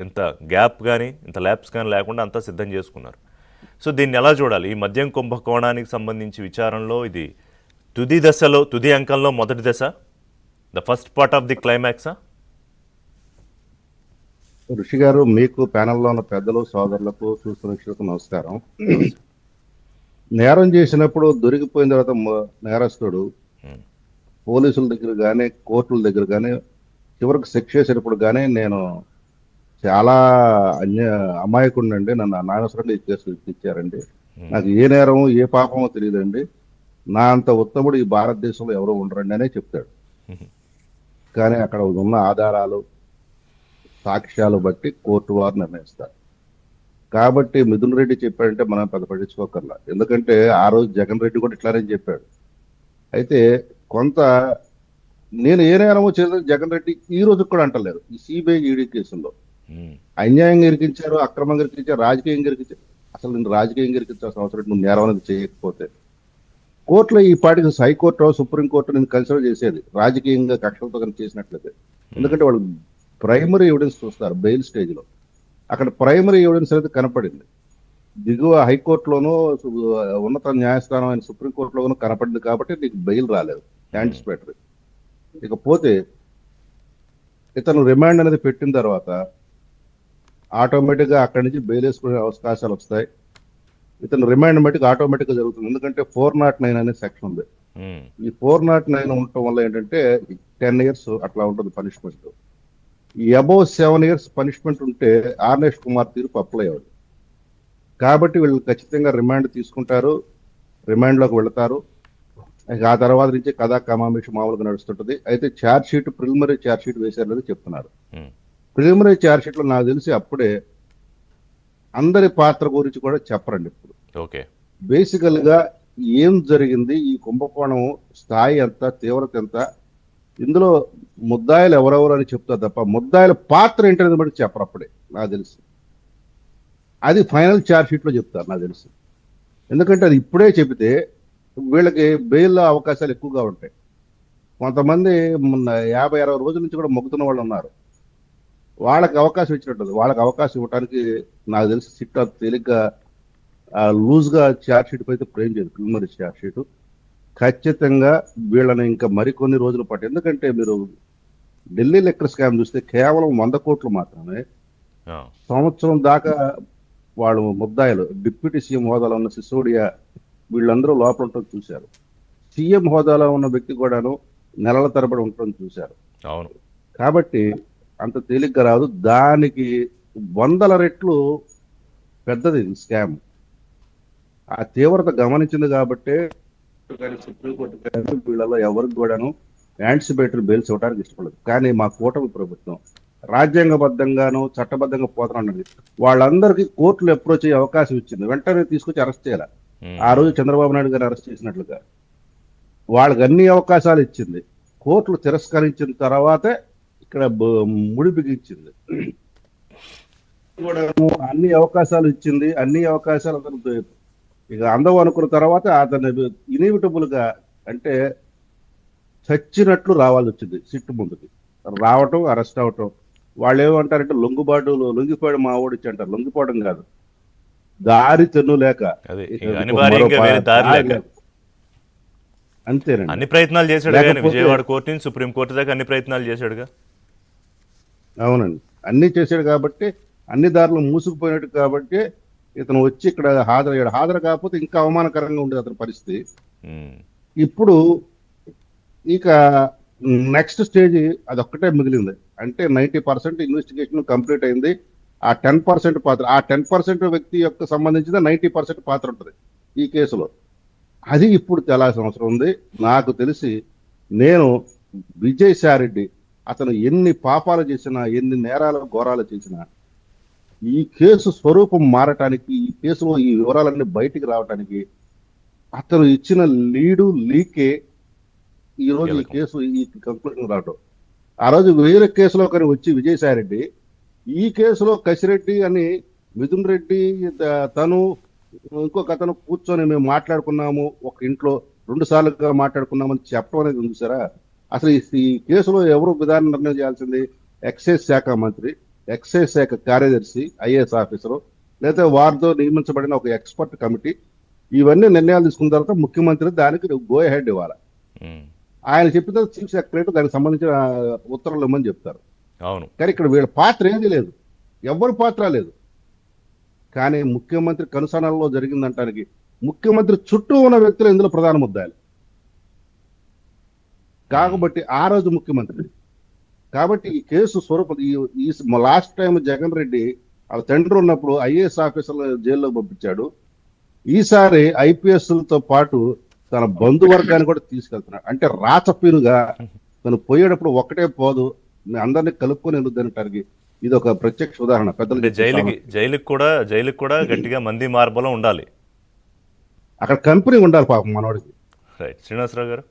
ఇంత గ్యాప్ కానీ ఇంత ల్యాబ్స్ కానీ లేకుండా అంతా సిద్ధం చేసుకున్నారు. సో దీన్ని ఎలా చూడాలి? ఈ మద్యం కుంభకోణానికి సంబంధించి విచారణలో ఇది తుది దశలో, తుది అంకంలో మొదటి దశ, the first part of the క్లైమాక్సా? ఋషి గారు, మీకు ప్యానెల్లో ఉన్న పెద్దలు, సోదరులకు, చూస్తున్నకు నమస్కారం. నేరం చేసినప్పుడు దొరికిపోయిన తర్వాత నేరస్తుడు పోలీసుల దగ్గర కానీ కోర్టుల దగ్గర కానీ చివరికి శిక్ష చేసేటప్పుడు కానీ నేను చాలా అమాయకుండండి, నన్ను అనవసరంగా ఈ కేసు ఇచ్చారండి, నాకు ఏ నేరము ఏ పాపమో తెలియదండి, నా అంత ఉత్తముడు ఈ భారతదేశంలో ఎవరు ఉండరండి అనే చెప్తాడు. కానీ అక్కడ ఉన్న ఆధారాలు సాక్ష్యాలు బట్టి కోర్టు వారు నిర్ణయిస్తారు. కాబట్టి మిథున్ రెడ్డి చెప్పాడంటే మనం పెద్ద పట్టించుకోకర్లా, ఎందుకంటే ఆ రోజు జగన్ రెడ్డి కూడా ఇట్లానే చెప్పాడు. అయితే కొంత నేను ఏ నేరమో చేయలేదు జగన్ రెడ్డి ఈ రోజు కూడా అంటలేరు. ఈ సిబిఐ ఈడీ కేసుల్లో అన్యాయంగా ఇరికించారు, అక్రమంగా ఇరికించారు, రాజకీయంగా ఇరికించారు. అసలు నేను రాజకీయంగా ఇరికించాల్సిన అవసరం నువ్వు నేరం అనేది చేయకపోతే కోర్టులో ఈ పాటికి హైకోర్టు సుప్రీంకోర్టు నేను కన్సిడర్ చేసేది రాజకీయంగా కక్షలతో కనుక చేసినట్లయితే. ఎందుకంటే వాళ్ళు ప్రైమరీ ఎవిడెన్స్ చూస్తారు బెయిల్ స్టేజ్ లో, అక్కడ ప్రైమరీ ఎవిడెన్స్ అనేది కనపడింది. దిగువ హైకోర్టులోనూ ఉన్నత న్యాయస్థానం అయిన సుప్రీంకోర్టులోనూ కనపడింది కాబట్టి నీకు బెయిల్ రాలేదు, యాంటిసిపేటరీ. ఇకపోతే ఇతను రిమాండ్ అనేది పెట్టిన తర్వాత ఆటోమేటిక్ గా అక్కడి నుంచి బెయిల్ వేసుకునే అవకాశాలు వస్తాయి. ఇతను రిమాండ్ మట్టికి ఆటోమేటిక్ గా జరుగుతుంది, ఎందుకంటే 409 అనే సెక్షన్ ఉంది. ఈ 409 ఉండటం వల్ల ఏంటంటే 10 years అట్లా ఉంటుంది పనిష్మెంట్. అబౌవ్ 7 years పనిష్మెంట్ ఉంటే ఆర్నేష్ కుమార్ తీర్పు అప్లై అవ్వదు. కాబట్టి వీళ్ళు ఖచ్చితంగా రిమాండ్ తీసుకుంటారు, రిమాండ్ లోకి వెళతారు. ఆ తర్వాత నుంచి కథా కమామిషి మామూలుగా నడుస్తుంటది. అయితే charge sheet, preliminary charge sheet వేశారనేది చెప్తున్నారు. ప్రిలిమినరీ ఛార్జ్ షీట్ లో నాకు తెలిసి అప్పుడే అందరి పాత్ర గురించి కూడా చెప్పరండి ఇప్పుడు. ఓకే, బేసికల్ గా ఏం జరిగింది, ఈ కుంభకోణం స్థాయి ఎంత, తీవ్రత ఎంత, ఇందులో ముద్దాయిలు ఎవరెవరు అని చెప్తారు తప్ప ముద్దాయిల పాత్ర ఏంటనేది బట్టి చెప్పరు అప్పుడే నాకు తెలిసి. అది ఫైనల్ ఛార్జ్ షీట్ లో చెప్తారు నాకు తెలిసి. ఎందుకంటే అది ఇప్పుడే చెబితే వీళ్ళకి బెయిల్ అవకాశాలు ఎక్కువగా ఉంటాయి. కొంతమంది 50-60 రోజుల నుంచి కూడా మొక్కుతున్న వాళ్ళు ఉన్నారు, వాళ్ళకి అవకాశం ఇచ్చినట్టు. వాళ్ళకి అవకాశం ఇవ్వడానికి నాకు తెలిసి సిట్ తేలిగ్గా లూజ్ గా ఛార్జ్ షీట్ అయితే ప్రేమ్ చేయదు. ప్రిలిమినరీ ఛార్జ్ షీట్ ఖచ్చితంగా వీళ్ళని ఇంకా మరికొన్ని రోజుల పాటు, ఎందుకంటే మీరు ఢిల్లీ లెక్కర్ స్కామ్ చూస్తే కేవలం 100 కోట్లు మాత్రమే సంవత్సరం దాకా వాళ్ళు ముద్దాయిలు డిప్యూటీ సీఎం హోదాలో ఉన్న సిసోడియా వీళ్ళందరూ లోపల ఉండటం చూశారు. సీఎం హోదాలో ఉన్న వ్యక్తి కూడాను నెలల తరబడి ఉండటం చూశారు. అవును, కాబట్టి అంత తేలిగ్గా రాదు. దానికి 100 రెట్లు పెద్దది స్కామ్. ఆ తీవ్రత గమనించింది కాబట్టి సుప్రీంకోర్టు కానీ వీళ్ళలో ఎవరికి కూడాను యాంటిసిపేటరీ బెయిల్స్ ఇవ్వడానికి ఇష్టపడదు. కానీ మా కూటమి ప్రభుత్వం రాజ్యాంగబద్ధంగాను చట్టబద్ధంగా పోతానన్నది వాళ్ళందరికీ కోర్టులు అప్రోచ్ అయ్యే అవకాశం ఇచ్చింది. వెంటనే తీసుకొచ్చి అరెస్ట్ చేయాలి. ఆ రోజు చంద్రబాబు నాయుడు గారు అరెస్ట్ చేసినట్లుగా వాళ్ళకి అన్ని అవకాశాలు ఇచ్చింది. కోర్టులు తిరస్కరించిన తర్వాతే ఇక్కడ ముడి బిగించింది. అన్ని అవకాశాలు ఇచ్చింది, అన్ని అవకాశాలు అతను ఇక అందం అనుకున్న తర్వాత అతను ఇన్ఎవిటబుల్ గా అంటే చచ్చినట్లు రావాల్సి వచ్చింది. సిట్టు ముందుకి రావటం, అరెస్ట్ అవటం. వాళ్ళు ఏమంటారంటే లొంగిపోయాడు మా ఓడిచ్చి అంటారు. లొంగిపోవడం కాదు, దారి తెన్ను లేక అంతేనండి. అన్ని ప్రయత్నాలు చేశాడు, విజయవాడ కోర్టు నుంచి సుప్రీం కోర్టు దాకా అన్ని ప్రయత్నాలు చేశాడుగా. అవునండి, అన్ని చేశాడు కాబట్టి అన్ని దారులు మూసుకుపోయినట్టు కాబట్టి ఇతను వచ్చి ఇక్కడ హాజరయ్యాడు. హాజరు కాకపోతే ఇంకా అవమానకరంగా ఉండేది అతని పరిస్థితి. ఇప్పుడు ఇక నెక్స్ట్ స్టేజ్ అదొక్కటే మిగిలింది. అంటే 90% ఇన్వెస్టిగేషన్ కంప్లీట్ అయింది. ఆ 10% పాత్ర, ఆ 10% వ్యక్తి యొక్క సంబంధించిన 90% పాత్ర ఉంటుంది ఈ కేసులో. అది ఇప్పుడు తెలాల్సిన అవసరం ఉంది. నాకు తెలిసి నేను విజయసాయిరెడ్డి అతను ఎన్ని పాపాలు చేసినా, ఎన్ని నేరాలు ఘోరాలు చేసినా, ఈ కేసు స్వరూపం మారటానికి, ఈ కేసులో ఈ వివరాలన్నీ బయటికి రావటానికి అతను ఇచ్చిన లీకే ఈ రోజు ఈ కేసు ఈ కంక్లూజన్ రావటం. ఆ రోజు వేరే కేసులో కానీ వచ్చి విజయసాయిరెడ్డి ఈ కేసులో కసిరెడ్డి అని మిథున్ రెడ్డి తను ఇంకొక అతను కూర్చొని మేము మాట్లాడుకున్నాము, ఒక ఇంట్లో 2 సార్లుగా మాట్లాడుకున్నామని చెప్పడం అనేది ఉంది సారా. అసలు ఈ కేసులో ఎవరు విధానం నిర్ణయం చేయాల్సింది? ఎక్సైజ్ శాఖ మంత్రి. ఎక్సైజ్ శాఖ కార్యదర్శి ఐఏఎస్ ఆఫీసరు లేదా వారితో నియమించబడిన ఒక ఎక్స్పర్ట్ కమిటీ ఇవన్నీ నిర్ణయాలు తీసుకున్న తర్వాత ముఖ్యమంత్రి దానికి గో హెడ్ ఇవ్వాలి. ఉమ్, ఆయన చెప్పిన తర్వాత చీఫ్ సెక్రటరీ దానికి సంబంధించిన ఉత్తర్వులు ఇవ్వమని చెప్తారు. అవును. కానీ ఇక్కడ వీళ్ళ పాత్ర ఏది లేదు, ఎవరి పాత్ర లేదు. కానీ ముఖ్యమంత్రి కనుసనల్లో జరిగిందంటానికి ముఖ్యమంత్రి చుట్టూ ఉన్న వ్యక్తులు ఇందులో ప్రధాన ముద్దాలు కాబట్టి ఆ రోజు ముఖ్యమంత్రి. కాబట్టి ఈ కేసు స్వరూపం ఈ లాస్ట్ టైం జగన్ రెడ్డి వాళ్ళ తండ్రి ఉన్నప్పుడు ఐఏఎస్ ఆఫీసర్లు జైల్లో పంపించాడు. ఈసారి ఐపీఎస్లతో పాటు తన బంధువర్గాన్ని కూడా తీసుకెళ్తున్నాడు. అంటే రాచపీరుగా తను పోయేటప్పుడు ఒక్కటే పోదు, మీ అందరినీ కలుపుకొని వెళ్ళొద్దనటానికి ఇది ఒక ప్రత్యక్ష ఉదాహరణ. అంటే పెద్దలు జైలుకి కూడా గట్టిగా మంది మార్బలం ఉండాలి. అక్కడ కంపెనీ ఉండాలి పాపం మనోడికి. రైట్. శ్రీనివాసరావు గారు.